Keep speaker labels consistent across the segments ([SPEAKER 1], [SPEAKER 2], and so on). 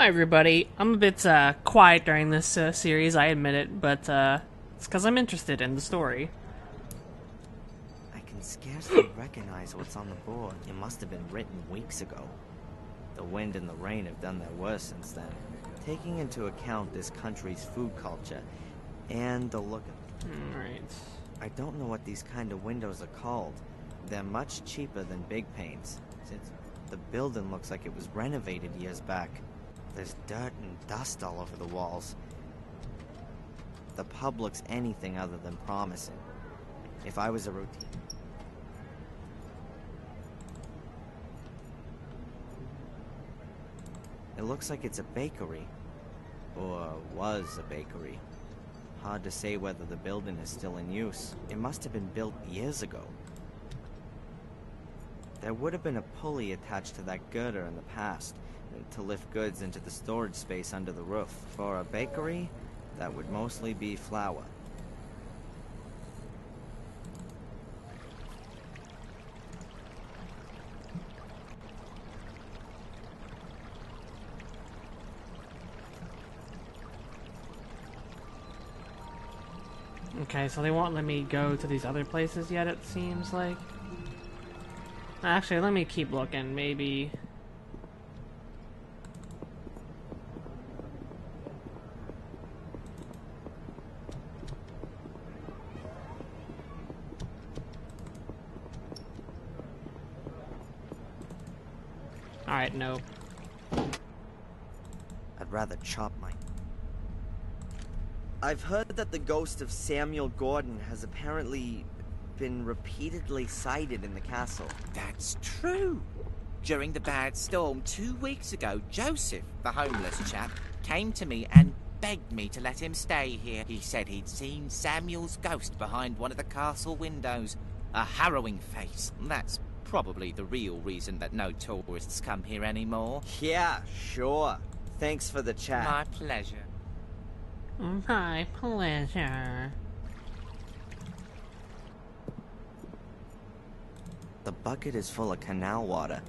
[SPEAKER 1] Hi everybody, I'm a bit quiet during this series, I admit it, but it's because I'm interested in the story.
[SPEAKER 2] I can scarcely recognize what's on the board. It must have been written weeks ago. The wind and the rain have done their worst since then. Taking into account this country's food culture and the look of it.
[SPEAKER 1] Alright.
[SPEAKER 2] I don't know what these kind of windows are called. They're much cheaper than big panes, since the building looks like it was renovated years back. There's dirt and dust all over the walls. The pub looks anything other than promising. If I was a routine... It looks like it's a bakery. Or was a bakery. Hard to say whether the building is still in use. It must have been built years ago. There would have been a pulley attached to that girder in the past, to lift goods into the storage space under the roof. For a bakery, that would mostly be flour.
[SPEAKER 1] Okay, so they won't let me go to these other places yet, it seems like. Actually, let me keep looking, maybe... Alright, nope.
[SPEAKER 2] I'd rather chop my... I've heard that the ghost of Samuel Gordon has apparently been repeatedly sighted in the castle.
[SPEAKER 3] That's true. During the bad storm 2 weeks ago, Joseph, the homeless chap, came to me and begged me to let him stay here. He said he'd seen Samuel's ghost behind one of the castle windows. A harrowing face. That's probably the real reason that no tourists come here anymore.
[SPEAKER 2] Yeah, sure. Thanks for the chat.
[SPEAKER 3] My pleasure.
[SPEAKER 1] My pleasure.
[SPEAKER 2] The bucket is full of canal water.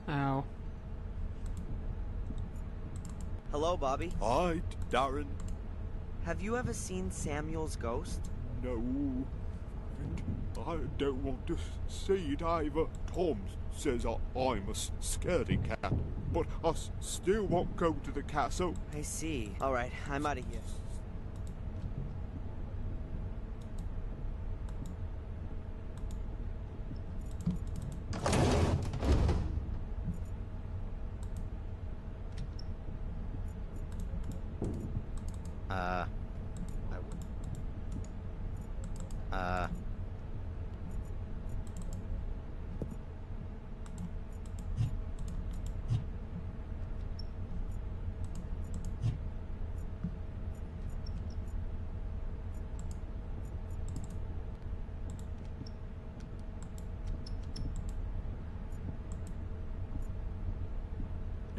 [SPEAKER 1] Oh.
[SPEAKER 2] Hello, Bobby.
[SPEAKER 4] Hi, Darren.
[SPEAKER 2] Have you ever seen Samuel's ghost?
[SPEAKER 4] No. And I don't want to see it either. Tom says I'm a scaredy cat, but I still won't go to the castle.
[SPEAKER 2] I see. Alright, I'm out of here.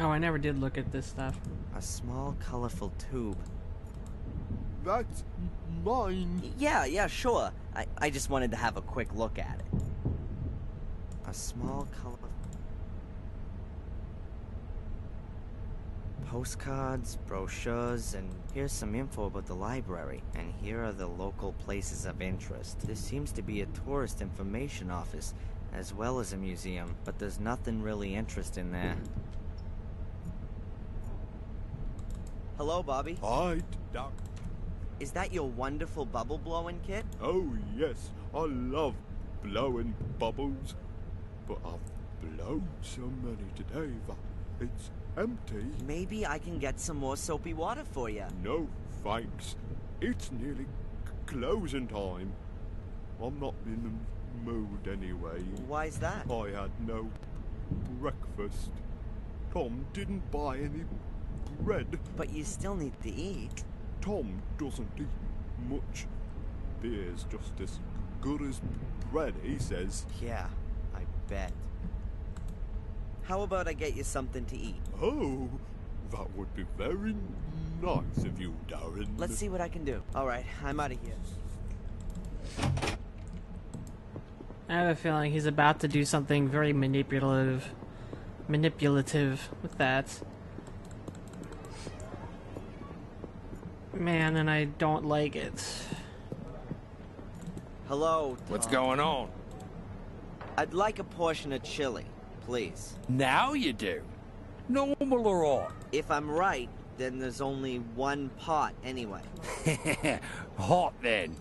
[SPEAKER 1] Oh, I never did look at this stuff.
[SPEAKER 2] A small, colorful tube.
[SPEAKER 4] That's mine.
[SPEAKER 2] Yeah, sure. I just wanted to have a quick look at it. A small, colorful... Postcards, brochures, and here's some info about the library. And here are the local places of interest. This seems to be a tourist information office, as well as a museum, but there's nothing really interesting there. Hello, Bobby.
[SPEAKER 4] Hi, Darren.
[SPEAKER 2] Is that your wonderful bubble blowing kit?
[SPEAKER 4] Oh, yes. I love blowing bubbles. But I've blown so many today that it's empty.
[SPEAKER 2] Maybe I can get some more soapy water for you.
[SPEAKER 4] No, thanks. It's nearly closing time. I'm not in the mood anyway.
[SPEAKER 2] Why's that?
[SPEAKER 4] I had no breakfast. Tom didn't buy any bread.
[SPEAKER 2] But you still need to eat.
[SPEAKER 4] Tom doesn't eat much. Beer's just as good as bread, he says.
[SPEAKER 2] Yeah, I bet. How about I get you something to eat?
[SPEAKER 4] Oh, that would be very nice of you, Darren.
[SPEAKER 2] Let's see what I can do. Alright, I'm out of here.
[SPEAKER 1] I have a feeling he's about to do something very manipulative with that. Man, and I don't like it.
[SPEAKER 2] Hello, Tom.
[SPEAKER 5] What's going on?
[SPEAKER 2] I'd like a portion of chili, please.
[SPEAKER 5] Now you do. Normal or odd?
[SPEAKER 2] If I'm right, then there's only one pot anyway.
[SPEAKER 5] Hot then.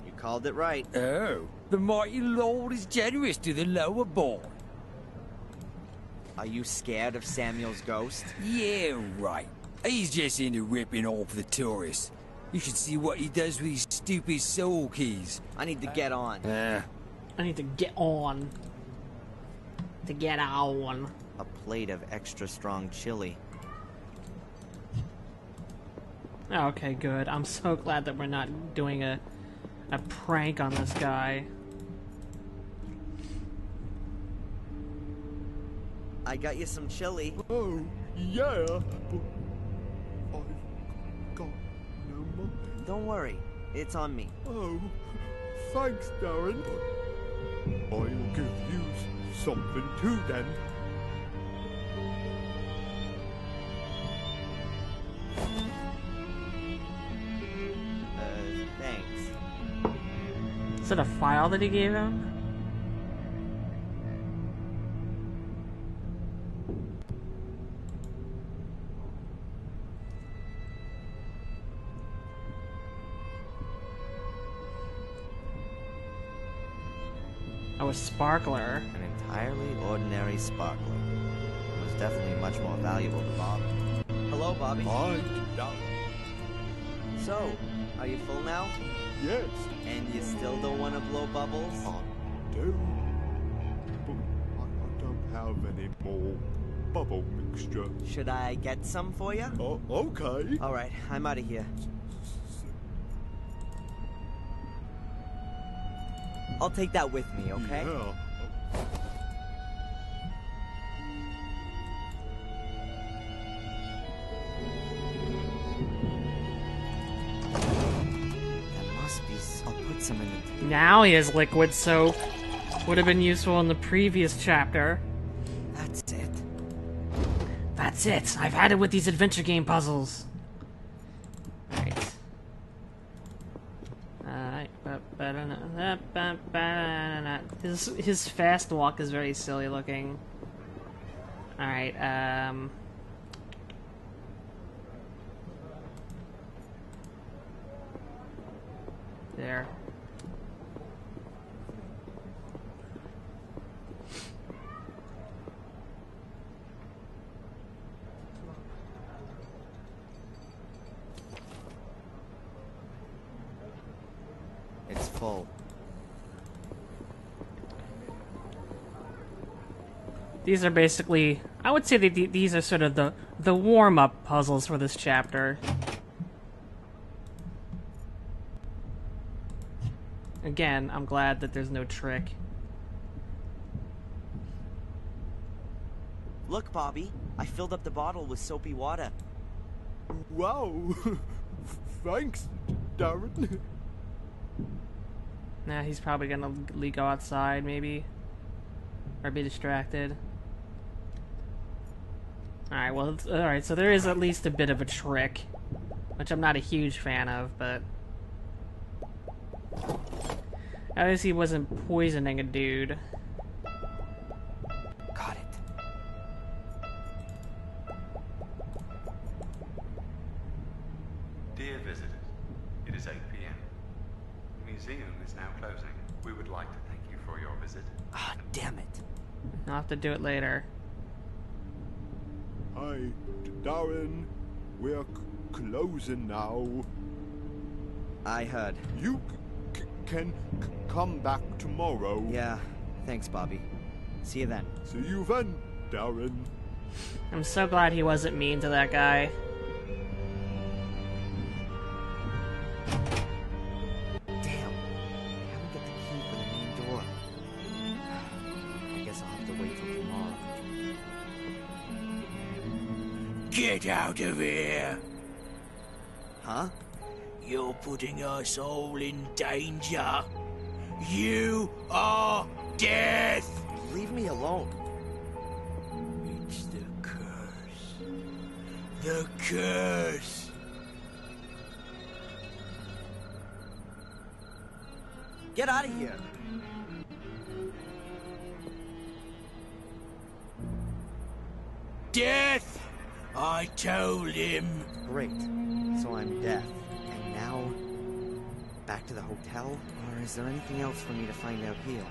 [SPEAKER 2] You called it right.
[SPEAKER 5] Oh, the mighty Lord is generous to the lower born.
[SPEAKER 2] Are you scared of Samuel's ghost?
[SPEAKER 5] Yeah, right. He's just into ripping off the tourists. You should see what he does with these stupid soul keys.
[SPEAKER 2] I need to get on.
[SPEAKER 1] I need to get on. To get on.
[SPEAKER 2] A plate of extra strong chili.
[SPEAKER 1] Okay, good. I'm so glad that we're not doing a prank on this guy.
[SPEAKER 2] I got you some chili.
[SPEAKER 4] Oh, yeah, but I've got no money.
[SPEAKER 2] Don't worry, it's on me.
[SPEAKER 4] Oh, thanks, Darren. I'll give you something too, then.
[SPEAKER 2] Thanks.
[SPEAKER 1] Is it a file that he gave him? Oh, a sparkler.
[SPEAKER 2] An entirely ordinary sparkler. It was definitely much more valuable to Bob. Hello, Bobby.
[SPEAKER 4] Hi, Darren.
[SPEAKER 2] So, are you full now?
[SPEAKER 4] Yes,
[SPEAKER 2] And you still don't want to blow bubbles?
[SPEAKER 4] I do. But I don't have any more bubble mixture.
[SPEAKER 2] Should I get some for you?
[SPEAKER 4] Oh, okay.
[SPEAKER 2] Alright, I'm out of here. I'll take that with me, okay?
[SPEAKER 4] Yeah.
[SPEAKER 2] That must be... I'll put some in the...
[SPEAKER 1] Now he has liquid soap. Would have been useful in the previous chapter.
[SPEAKER 2] That's it.
[SPEAKER 1] That's it. I've had it with these adventure game puzzles. Alright. His fast walk is very silly looking. Alright, there.
[SPEAKER 2] It's full.
[SPEAKER 1] These are basically, I would say that these are sort of the warm-up puzzles for this chapter. Again, I'm glad that there's no trick.
[SPEAKER 2] Look, Bobby. I filled up the bottle with soapy water.
[SPEAKER 4] Wow. Thanks, Darren.
[SPEAKER 1] Nah, he's probably gonna go outside, maybe. Or be distracted. Alright, well, alright, so there is at least a bit of a trick. Which I'm not a huge fan of, but... at least he wasn't poisoning a dude.
[SPEAKER 2] Got it.
[SPEAKER 6] Dear visitors, it is 8 p.m. The museum is now closing. We would like to thank you for your visit.
[SPEAKER 2] Ah, damn it.
[SPEAKER 1] I'll have to do it later.
[SPEAKER 4] Hi, Darren. We're closing now.
[SPEAKER 2] I heard.
[SPEAKER 4] You can come back tomorrow.
[SPEAKER 2] Yeah, thanks, Bobby. See you then.
[SPEAKER 4] See you then, Darren.
[SPEAKER 1] I'm so glad he wasn't mean to that guy.
[SPEAKER 2] Damn, I haven't got the key for the main door. I guess I'll have to wait till tomorrow.
[SPEAKER 5] Get out of here!
[SPEAKER 2] Huh?
[SPEAKER 5] You're putting us all in danger. You are death!
[SPEAKER 2] Leave me alone.
[SPEAKER 5] It's the curse. The curse!
[SPEAKER 2] Get out of here.
[SPEAKER 5] Death! I told him.
[SPEAKER 2] Great. So I'm deaf. And now, back to the hotel? Or is there anything else for me to find out here?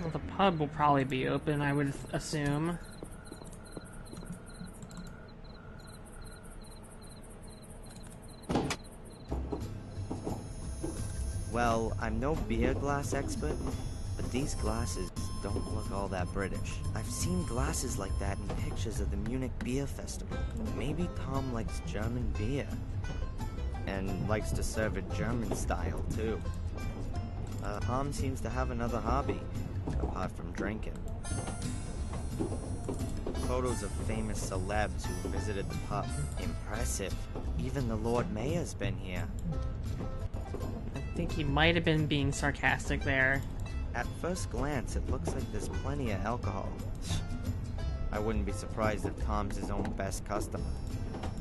[SPEAKER 1] Well, the pub will probably be open, I would assume.
[SPEAKER 2] Well, I'm no beer glass expert, but these glasses don't look all that British. I've seen glasses like that in pictures of the Munich Beer Festival. Maybe Tom likes German beer. And likes to serve it German style, too. Tom seems to have another hobby, apart from drinking. Photos of famous celebs who visited the pub. Impressive. Even the Lord Mayor's been here.
[SPEAKER 1] I think he might have been being sarcastic there.
[SPEAKER 2] At first glance, it looks like there's plenty of alcohol. I wouldn't be surprised if Tom's his own best customer.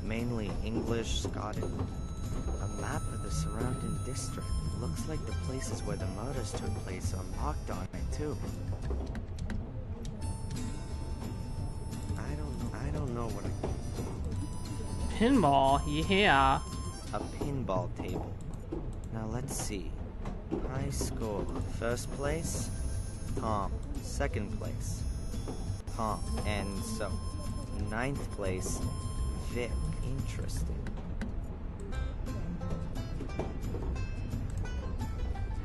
[SPEAKER 2] Mainly English, Scottish. A map of the surrounding district. Looks like the places where the murders took place are marked on it, too. I don't know what
[SPEAKER 1] Pinball, yeah.
[SPEAKER 2] a pinball table. Now let's see. High score. First place, Tom. Second place, Tom. And so, ninth place, Vic. Interesting.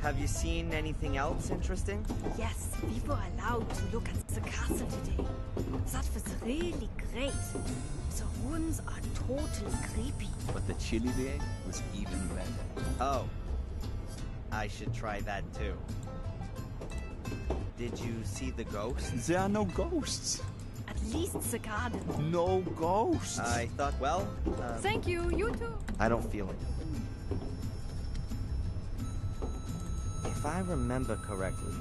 [SPEAKER 2] Have you seen anything else interesting?
[SPEAKER 7] Yes, we were allowed to look at the castle today. That was really great. The rooms are totally creepy.
[SPEAKER 8] But the chili there was even better.
[SPEAKER 2] Oh. I should try that too. Did you see the ghosts?
[SPEAKER 8] There are no ghosts.
[SPEAKER 7] At least the garden.
[SPEAKER 8] No ghosts.
[SPEAKER 2] I thought, well,
[SPEAKER 7] Thank you, you too.
[SPEAKER 2] I don't feel it. If I remember correctly,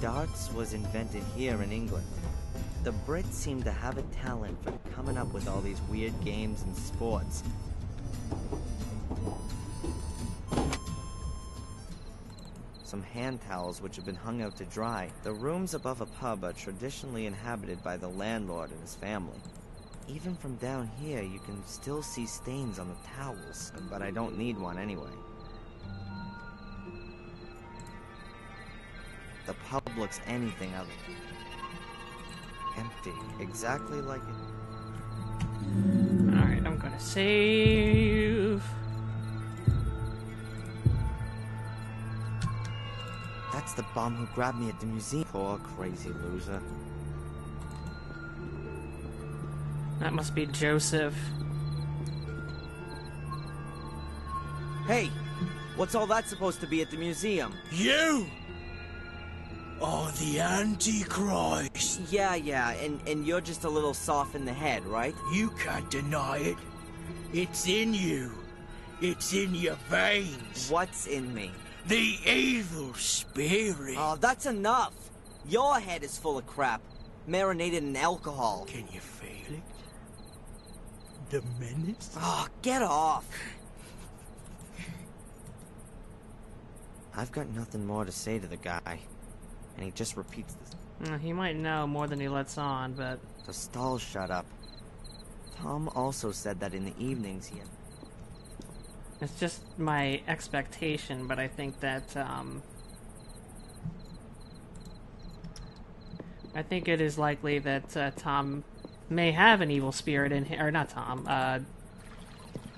[SPEAKER 2] darts was invented here in England. The Brits seem to have a talent for coming up with all these weird games and sports. Some hand towels which have been hung out to dry. The rooms above a pub are traditionally inhabited by the landlord and his family. Even from down here, you can still see stains on the towels, but I don't need one anyway. The pub looks anything other. Empty, exactly like it.
[SPEAKER 1] Alright, I'm gonna save.
[SPEAKER 2] That's the bum who grabbed me at the museum. Poor crazy loser.
[SPEAKER 1] That must be Joseph.
[SPEAKER 2] Hey, what's all that supposed to be at the museum?
[SPEAKER 5] You are the Antichrist.
[SPEAKER 2] Yeah, and you're just a little soft in the head, right?
[SPEAKER 5] You can't deny it. It's in you. It's in your veins.
[SPEAKER 2] What's in me?
[SPEAKER 5] The evil spirit.
[SPEAKER 2] Oh, that's enough! Your head is full of crap, marinated in alcohol.
[SPEAKER 5] Can you feel it? The menace?
[SPEAKER 2] Oh, get off! I've got nothing more to say to the guy, and he just repeats this.
[SPEAKER 1] He might know more than he lets on, but...
[SPEAKER 2] The stalls shut up. Tom also said that in the evenings he had...
[SPEAKER 1] It's just my expectation, but I think that, I think it is likely that, Tom may have an evil spirit in him, or not Tom.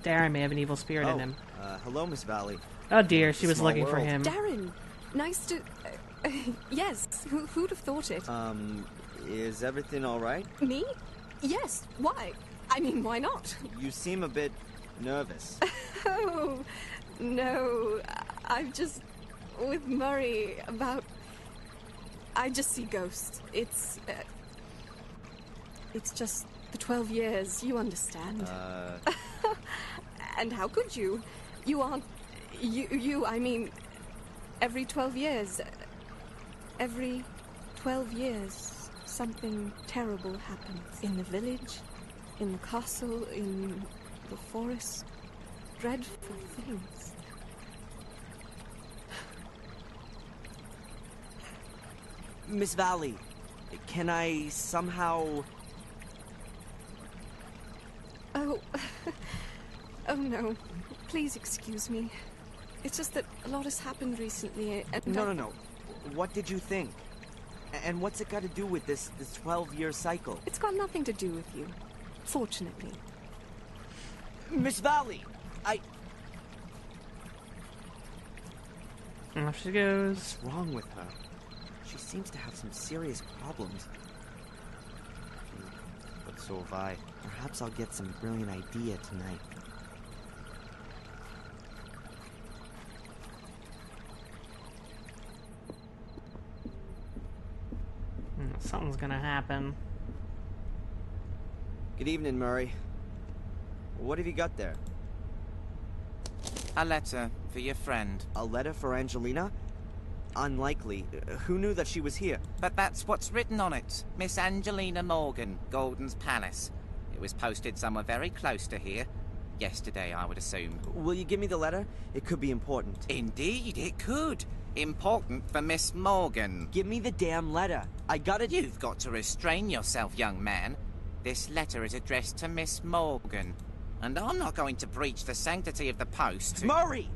[SPEAKER 1] Darren may have an evil spirit in him.
[SPEAKER 2] Hello, Miss Valley.
[SPEAKER 1] Oh dear,
[SPEAKER 2] It's a
[SPEAKER 1] she was
[SPEAKER 2] small
[SPEAKER 1] looking for
[SPEAKER 2] world.
[SPEAKER 1] him.
[SPEAKER 9] Darren, nice to... yes, who'd have thought it?
[SPEAKER 2] Is everything alright?
[SPEAKER 9] Me? Yes, why? I mean, why not?
[SPEAKER 2] You seem a bit nervous.
[SPEAKER 9] Oh, no, I'm just with Murray about... I just see ghosts. It's just the 12 years, you understand. And how could you? You aren't... I mean, every 12 years... Every 12 years, something terrible happens. In the village, in the castle, in the forest. Dreadful things.
[SPEAKER 2] Miss Valley, can I somehow...
[SPEAKER 9] Oh... oh no. Please excuse me. It's just that a lot has happened recently, and
[SPEAKER 2] No. What did you think? And what's it got to do with this 12-year cycle?
[SPEAKER 9] It's got nothing to do with you. Fortunately.
[SPEAKER 2] Miss Valley,
[SPEAKER 1] Off she goes.
[SPEAKER 2] What's wrong with her? She seems to have some serious problems. But so have I. Perhaps I'll get some brilliant idea tonight.
[SPEAKER 1] Something's gonna happen.
[SPEAKER 2] Good evening, Murray. What have you got there?
[SPEAKER 3] A letter for your friend.
[SPEAKER 2] A letter for Angelina? Unlikely. Who knew that she was here?
[SPEAKER 3] But that's what's written on it. Miss Angelina Morgan, Gordon's Palace. It was posted somewhere very close to here. Yesterday, I would assume.
[SPEAKER 2] Will you give me the letter? It could be important.
[SPEAKER 3] Indeed, it could. Important for Miss Morgan.
[SPEAKER 2] Give me the damn letter. I got it.
[SPEAKER 3] You've got to restrain yourself, young man. This letter is addressed to Miss Morgan. And I'm not going to breach the sanctity of the post.
[SPEAKER 2] Murray!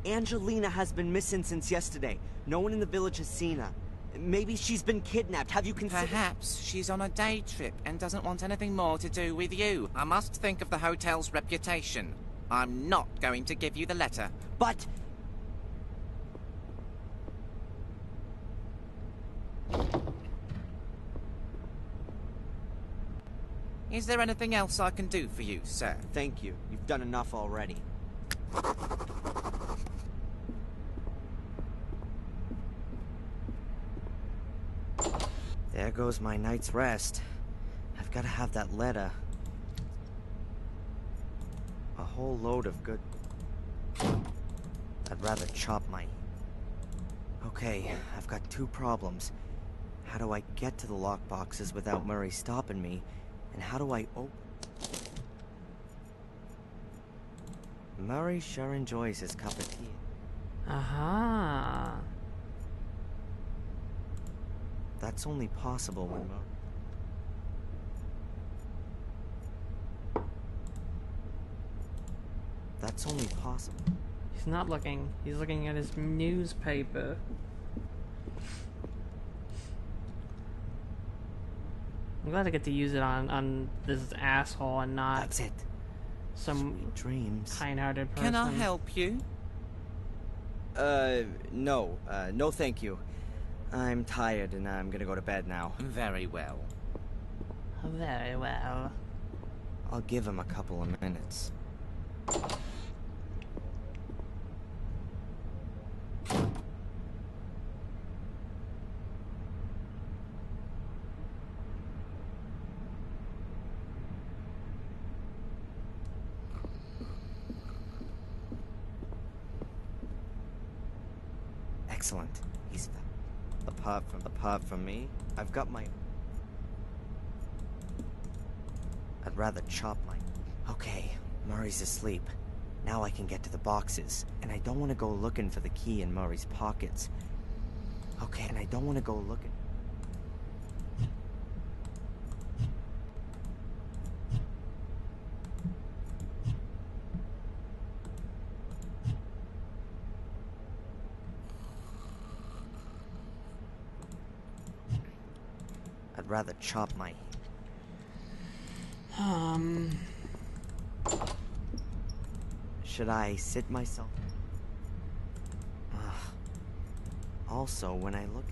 [SPEAKER 2] Angelina has been missing since yesterday. No one in the village has seen her. Maybe she's been kidnapped. Have you considered...
[SPEAKER 3] Perhaps she's on a day trip and doesn't want anything more to do with you. I must think of the hotel's reputation. I'm not going to give you the letter.
[SPEAKER 2] But...
[SPEAKER 3] Is there anything else I can do for you, sir?
[SPEAKER 2] Thank you. You've done enough already. There goes my night's rest. I've got to have that letter. A whole load of good... I'd rather chop my... Okay, I've got two problems. How do I get to the lockboxes without Murray stopping me? And how do I open... Murray sure enjoys his cup of tea.
[SPEAKER 1] Aha.
[SPEAKER 2] That's only possible when Murray... That's only possible.
[SPEAKER 1] He's not looking. He's looking at his newspaper. I'm glad I get to use it on this asshole and not
[SPEAKER 2] That's it.
[SPEAKER 1] some
[SPEAKER 2] Sweet dreams.
[SPEAKER 1] kind-hearted person.
[SPEAKER 3] Can I help you?
[SPEAKER 2] No. No thank you. I'm tired and I'm gonna go to bed now.
[SPEAKER 3] Very well.
[SPEAKER 1] Very well.
[SPEAKER 2] I'll give him a couple of minutes. Excellent. He's apart from me, I've got my... I'd rather chop my... Okay, Murray's asleep. Now I can get to the boxes, and I don't want to go looking for the key in Murray's pockets. Okay, and I don't want to go looking... I'd rather chop my... Should I sit myself? Ugh. Also, when I look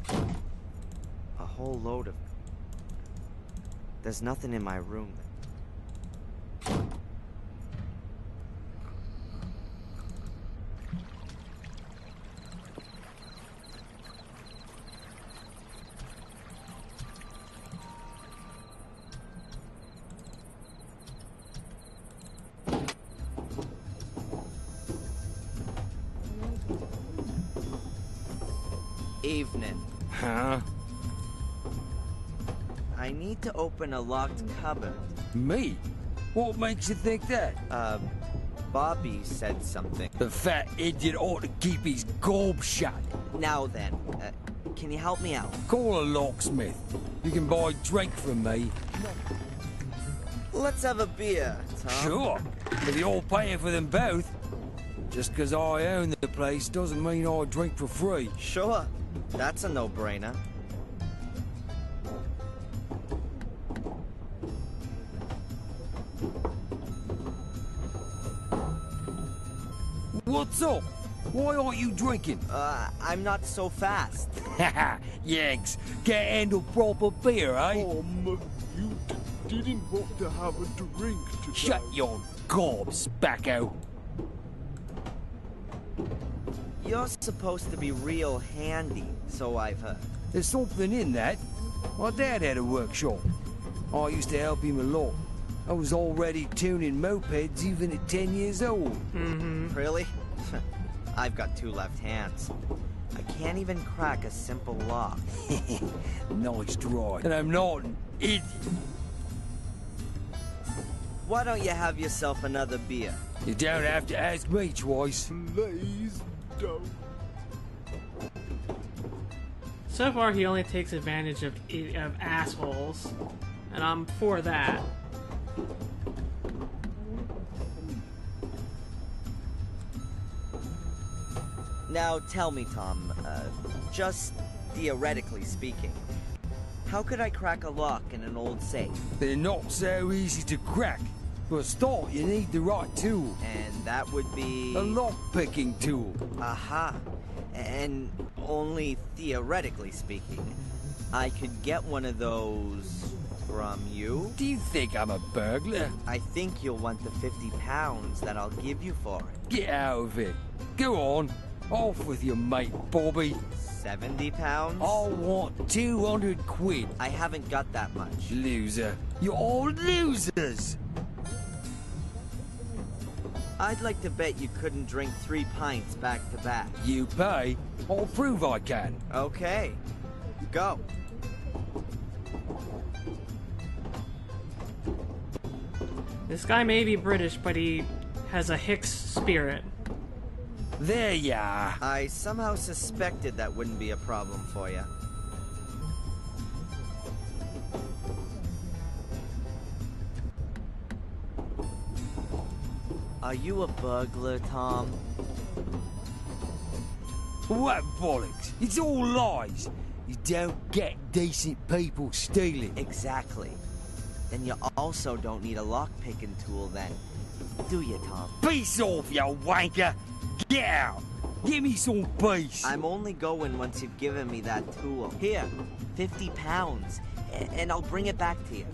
[SPEAKER 2] at a whole load of... There's nothing in my room that... Evening.
[SPEAKER 5] Huh?
[SPEAKER 2] I need to open a locked cupboard.
[SPEAKER 5] Me? What makes you think that?
[SPEAKER 2] Bobby said something.
[SPEAKER 5] The fat idiot ought to keep his gob shut.
[SPEAKER 2] Now then, can you help me out?
[SPEAKER 5] Call a locksmith. You can buy drink from me.
[SPEAKER 2] Let's have a beer, Tom.
[SPEAKER 5] Sure, if you're paying for them both. Just 'cause I own the place doesn't mean I drink for free.
[SPEAKER 2] Sure. That's a no-brainer.
[SPEAKER 5] What's up? Why aren't you drinking?
[SPEAKER 2] I'm not so fast.
[SPEAKER 5] Haha, Yanks, can't handle proper beer, eh?
[SPEAKER 4] You didn't want to have a drink today.
[SPEAKER 5] Shut your gob, spacko.
[SPEAKER 2] You're supposed to be real handy, so I've heard.
[SPEAKER 5] There's something in that. My dad had a workshop. I used to help him a lot. I was already tuning mopeds even at 10 years old.
[SPEAKER 2] Really? I've got 2 left hands. I can't even crack a simple lock.
[SPEAKER 5] Nice try. And I'm not an idiot.
[SPEAKER 2] Why don't you have yourself another beer?
[SPEAKER 5] You don't have to ask me twice.
[SPEAKER 4] Please don't.
[SPEAKER 1] So far, he only takes advantage of assholes, and I'm for that.
[SPEAKER 2] Now tell me, Tom, just theoretically speaking, how could I crack a lock in an old safe?
[SPEAKER 5] They're not so easy to crack. For a start, you need the right tool.
[SPEAKER 2] And that would be...
[SPEAKER 5] A lock-picking tool.
[SPEAKER 2] Aha. And only theoretically speaking, I could get one of those from you?
[SPEAKER 5] Do you think I'm a burglar?
[SPEAKER 2] I think you'll want the 50 pounds that I'll give you for it.
[SPEAKER 5] Get out of it. Go on. Off with your mate, Bobby.
[SPEAKER 2] 70 pounds?
[SPEAKER 5] I want 200 quid.
[SPEAKER 2] I haven't got that much.
[SPEAKER 5] Loser. You're all losers.
[SPEAKER 2] I'd like to bet you couldn't drink 3 pints back to back.
[SPEAKER 5] You pay, I'll prove I can.
[SPEAKER 2] Okay. Go.
[SPEAKER 1] This guy may be British, but he has a Hicks spirit.
[SPEAKER 5] There ya are.
[SPEAKER 2] I somehow suspected that wouldn't be a problem for you. Are you a burglar, Tom?
[SPEAKER 5] What bollocks? It's all lies. You don't get decent people stealing.
[SPEAKER 2] Exactly. Then you also don't need a lock-picking tool then. Do you, Tom?
[SPEAKER 5] Peace off, you wanker. Get out. Give me some peace.
[SPEAKER 2] I'm only going once you've given me that tool. Here, 50 pounds, and I'll bring it back to you.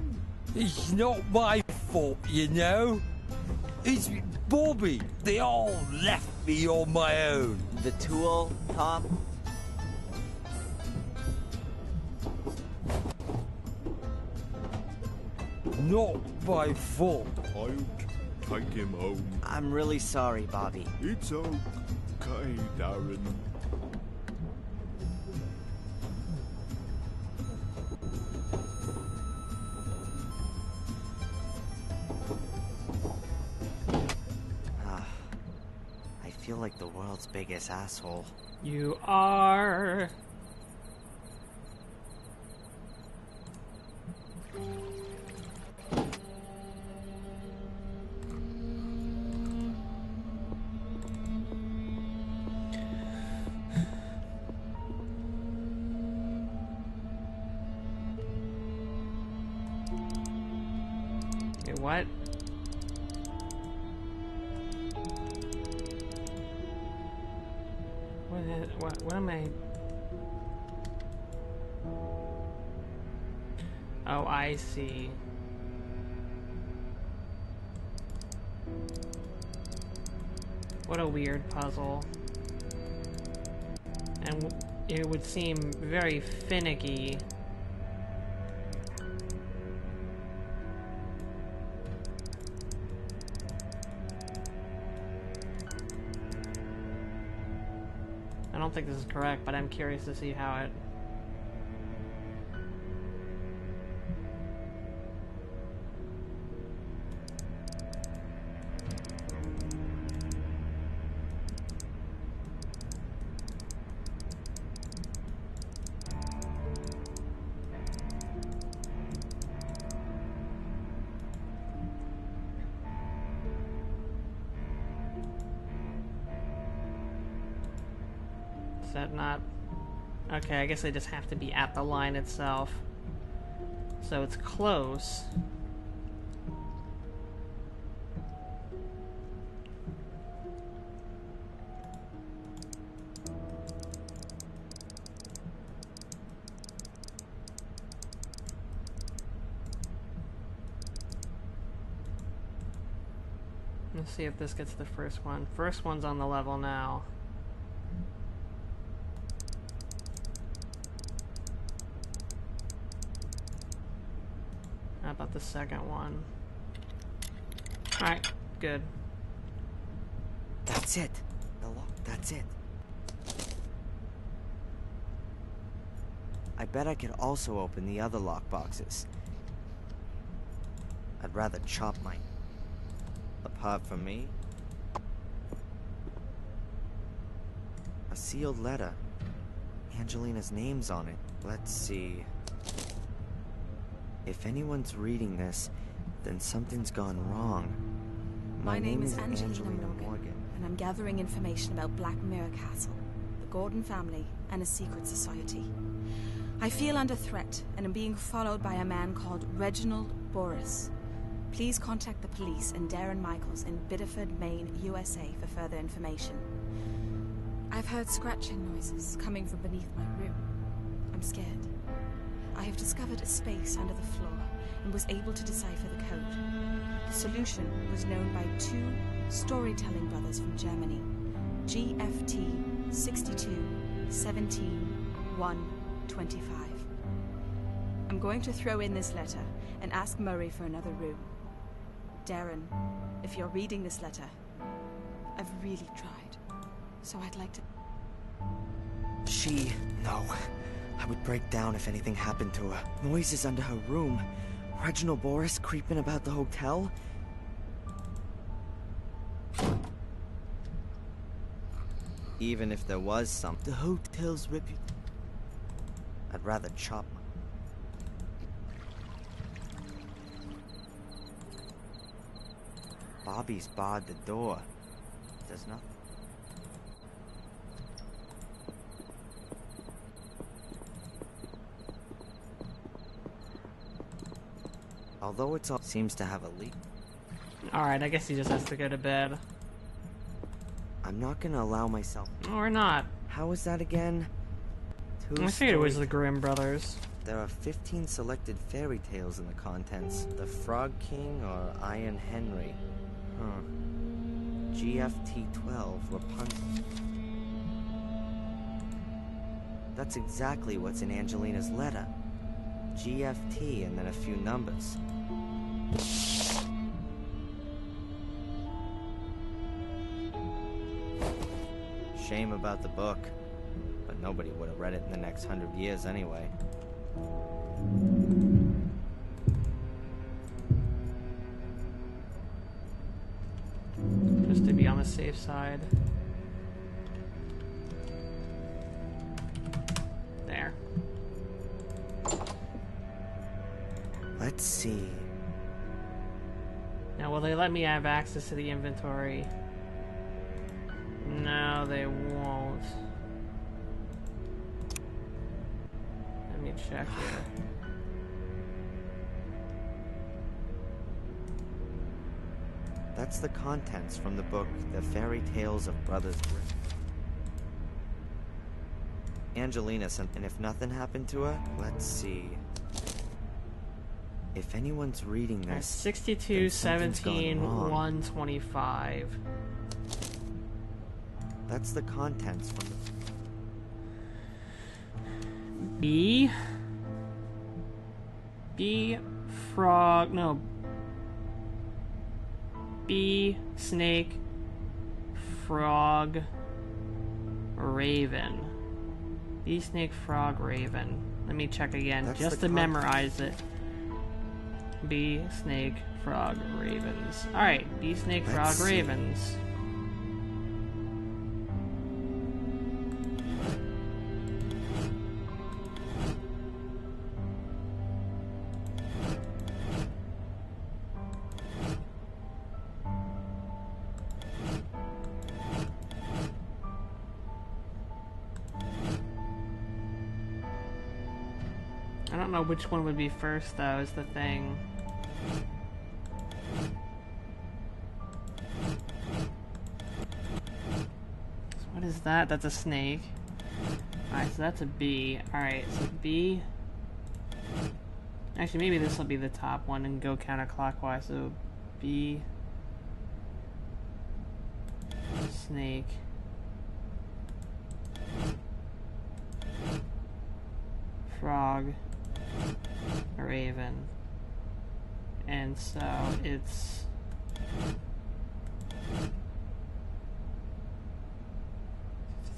[SPEAKER 5] It's not my fault, you know. It's Bobby. They all left me on my own.
[SPEAKER 2] The tool, Tom?
[SPEAKER 5] Not my fault.
[SPEAKER 4] I'll take him home.
[SPEAKER 2] I'm really sorry, Bobby.
[SPEAKER 4] It's okay, Darren.
[SPEAKER 2] I feel like the world's biggest asshole.
[SPEAKER 1] You are. what? What am I? Oh, I see. What a weird puzzle. And it would seem very finicky. I don't think this is correct, but I'm curious to see how it... Is that not... Okay, I guess they just have to be at the line itself. So it's close. Let's see if this gets the first one. First one's on the level now. How about the second one? Alright, good.
[SPEAKER 2] That's it. The lock. That's it. I bet I could also open the other lockboxes. I'd rather chop mine. Apart from me. A sealed letter. Angelina's name's on it. Let's see. If anyone's reading this, then something's gone wrong.
[SPEAKER 9] My name is Angelina Morgan, and I'm gathering information about Black Mirror Castle, the Gordon family, and a secret society. I feel under threat and am being followed by a man called Reginald Boris. Please contact the police and Darren Michaels in Biddeford, Maine, USA for further information. I've heard scratching noises coming from beneath my room. I'm scared. I have discovered a space under the floor and was able to decipher the code. The solution was known by two storytelling brothers from Germany, GFT 62 17 1 25. I'm going to throw in this letter and ask Murray for another room. Darren, if you're reading this letter, I've really tried, so I'd like to...
[SPEAKER 2] No. I would break down if anything happened to her. Noises under her room. Reginald Boris creeping about the hotel. Even if there was something, the hotel's reputation. I'd rather chop. Bobby's barred the door. There's nothing. Although it seems to have a leak.
[SPEAKER 1] Alright, I guess he just has to go to bed.
[SPEAKER 2] I'm not gonna allow myself...
[SPEAKER 1] Or not.
[SPEAKER 2] How was that again?
[SPEAKER 1] I figured it was the Grimm brothers.
[SPEAKER 2] There are 15 selected fairy tales in the contents. The Frog King or Iron Henry. Huh. GFT-12, Rapunzel. That's exactly what's in Angelina's letter. GFT and then a few numbers. Shame about the book, but nobody would have read it in the next 100 years anyway.
[SPEAKER 1] Just to be on the safe side. There.
[SPEAKER 2] Let's see.
[SPEAKER 1] Now, will they let me have access to the inventory? No, they won't. Let me check here.
[SPEAKER 2] That's the contents from the book, The Fairy Tales of Brothers Grimm. Angelina sent, and if nothing happened to her, let's see. If anyone's reading this,
[SPEAKER 1] 62,
[SPEAKER 2] then something's gone
[SPEAKER 1] 17,
[SPEAKER 2] wrong.
[SPEAKER 1] 125.
[SPEAKER 2] That's the contents from the...
[SPEAKER 1] B, frog, no. B, snake, frog, raven. B, snake, frog, raven. Let me check again,
[SPEAKER 2] That's
[SPEAKER 1] just
[SPEAKER 2] the
[SPEAKER 1] to memorize it. B, snake, frog, ravens. Alright, B, snake, frog,
[SPEAKER 2] Let's see.
[SPEAKER 1] ravens. I don't know which one would be first, though, is the thing. So what is that? That's a snake. Alright, so that's a B. Alright, so B... Actually, maybe this will be the top one and go counterclockwise. So B... Snake... Frog... Raven. And so it's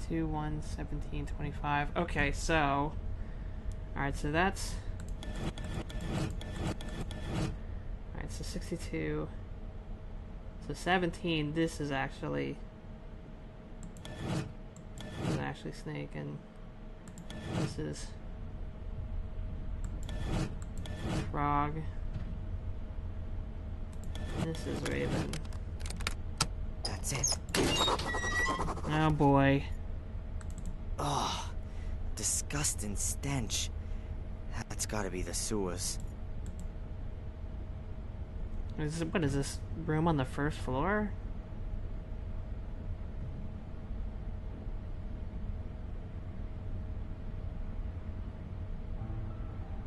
[SPEAKER 1] 2, 1, 17, 25. Okay, so alright, so that's alright, so 62. So 17, this is actually snake, and this is frog. This is raven.
[SPEAKER 2] That's it.
[SPEAKER 1] Oh boy.
[SPEAKER 2] Oh, disgusting stench. That's gotta be the sewers.
[SPEAKER 1] What is this room on the first floor?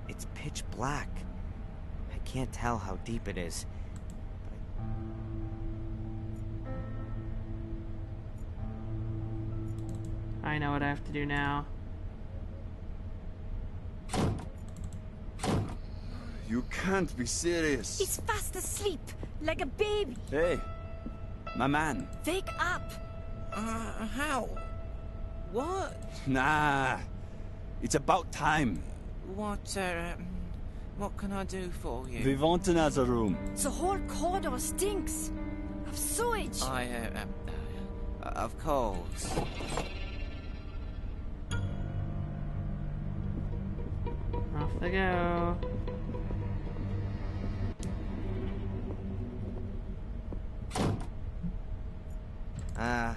[SPEAKER 2] It's pitch black. I can't tell how deep it is.
[SPEAKER 1] I know what I have to do now.
[SPEAKER 8] You can't be serious.
[SPEAKER 7] He's fast asleep, like a baby.
[SPEAKER 8] Hey, my man.
[SPEAKER 7] Wake up.
[SPEAKER 3] How? What?
[SPEAKER 8] Nah, it's about time.
[SPEAKER 3] What can I do for you?
[SPEAKER 8] We want another room.
[SPEAKER 7] The whole corridor stinks of sewage.
[SPEAKER 3] Of course.
[SPEAKER 1] Off they go.
[SPEAKER 2] Huh.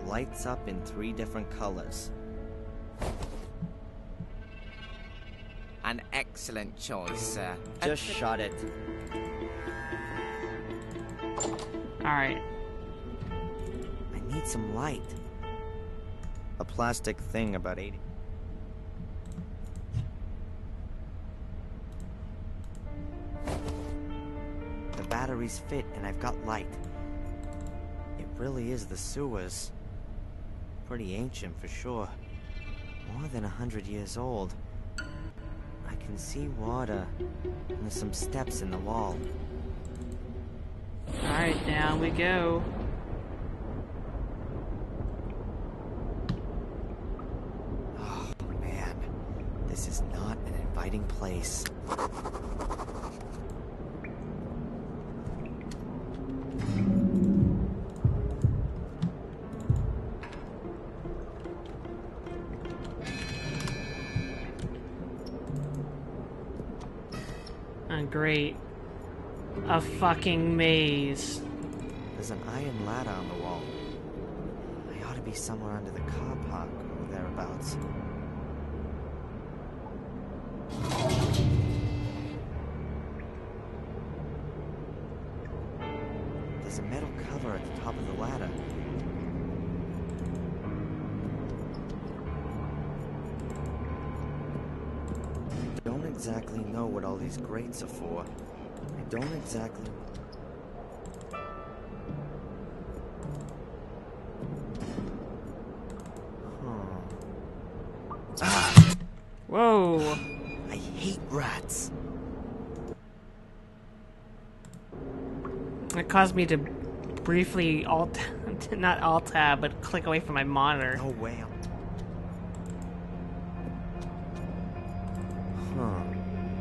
[SPEAKER 2] Lights up in 3 different colors.
[SPEAKER 3] An excellent choice, sir.
[SPEAKER 2] Just shut it.
[SPEAKER 1] Alright.
[SPEAKER 2] I need some light. A plastic thing about 80. The batteries fit and I've got light. It really is the sewers. Pretty ancient for sure. More than 100 years old. I can see water, and there's some steps in the wall.
[SPEAKER 1] Alright, down we go.
[SPEAKER 2] Oh man, this is not an inviting place.
[SPEAKER 1] Great. A fucking maze.
[SPEAKER 2] There's an iron ladder on the wall. I ought to be somewhere under the car park or thereabouts. exactly know what all these grates are for. I don't exactly...
[SPEAKER 1] Whoa!
[SPEAKER 2] I hate rats.
[SPEAKER 1] It caused me to briefly not alt-tab, but click away from my monitor.
[SPEAKER 2] No way. Huh.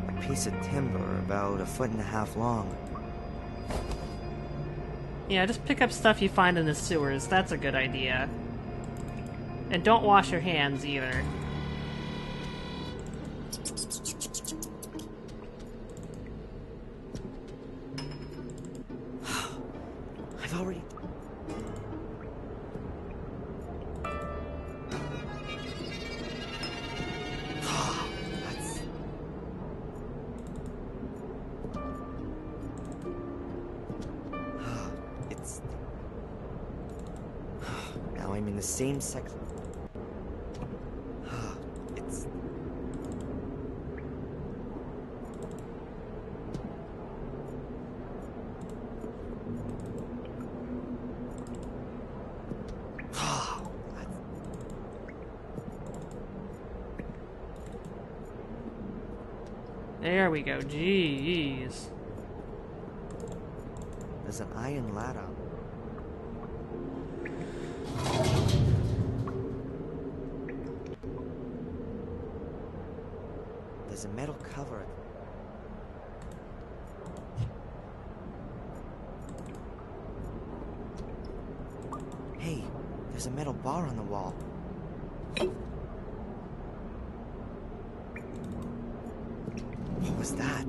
[SPEAKER 2] A piece of timber about 1.5 feet long.
[SPEAKER 1] Yeah, just pick up stuff you find in the sewers. That's a good idea. And don't wash your hands either.
[SPEAKER 2] I've already... It's... Now I'm in the same section. It's...
[SPEAKER 1] There we go. Jeez.
[SPEAKER 2] There's an iron ladder. There's a metal cover. Hey, there's a metal bar on the wall. What was that?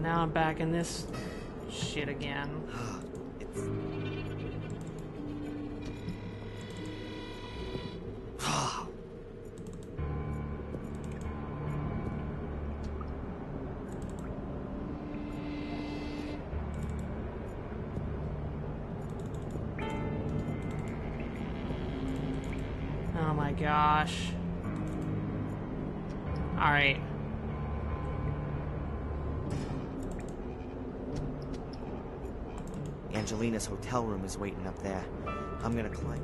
[SPEAKER 1] Now I'm back in this shit again.
[SPEAKER 2] It's...
[SPEAKER 1] Oh my gosh. Alright.
[SPEAKER 2] Angelina's hotel room is waiting up there. I'm gonna climb.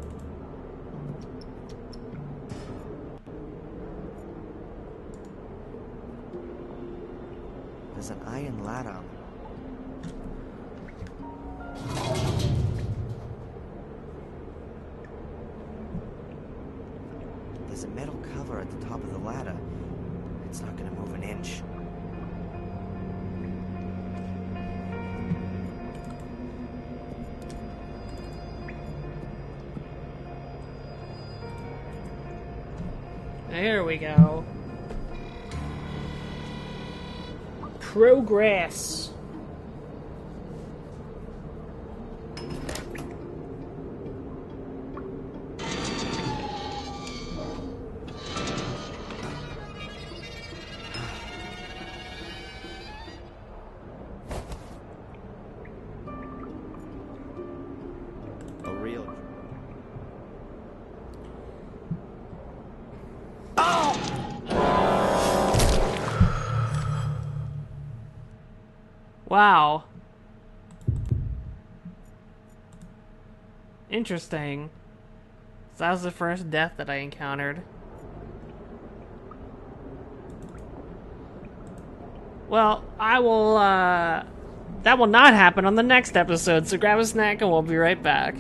[SPEAKER 2] There's an iron ladder. There's a metal cover at the top of the ladder. It's not gonna move an inch.
[SPEAKER 1] There we go. Progress.
[SPEAKER 2] A real...
[SPEAKER 1] Wow. Interesting. So that was the first death that I encountered. Well, I will, that will not happen on the next episode, so grab a snack and we'll be right back.